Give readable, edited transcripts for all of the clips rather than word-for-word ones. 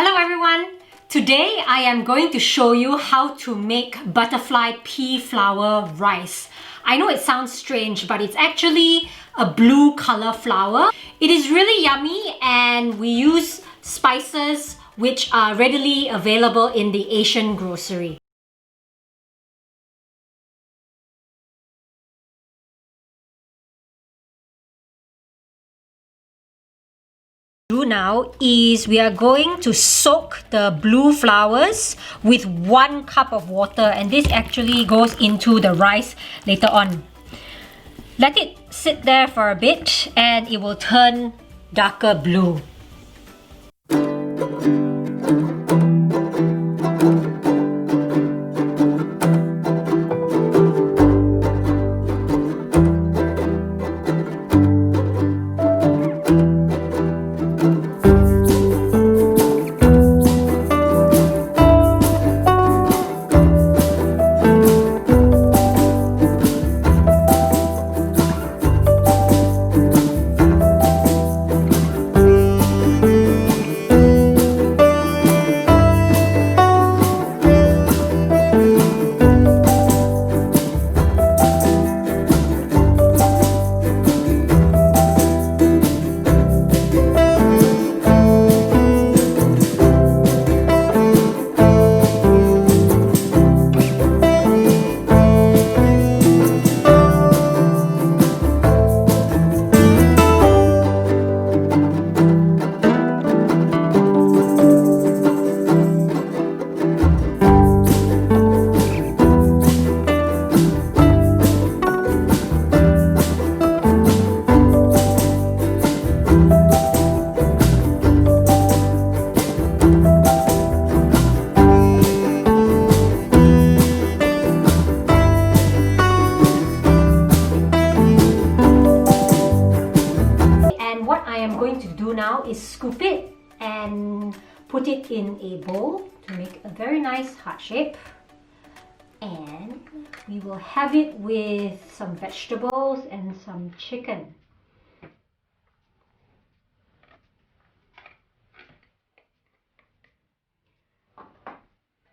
Hello everyone! Today I am going to show you how to make butterfly pea flour rice. I know it sounds strange, but it's actually a blue color flour. It is really yummy and we use spices which are readily available in the Asian grocery. Do now is we are going to soak the blue flowers with 1 cup of water, and this actually goes into the rice later on. Let it sit there for a bit and it will turn darker blue. What I am going to do now is scoop it and put it in a bowl to make a very nice heart shape. And we will have it with some vegetables and some chicken.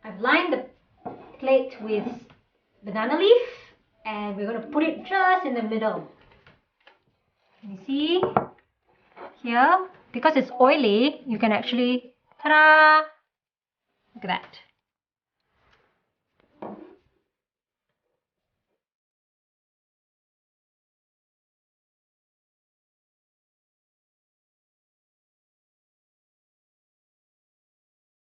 I've lined the plate with banana leaf and we're going to put it just in the middle. You see? Here, because it's oily, you can actually, ta-da! Look at that.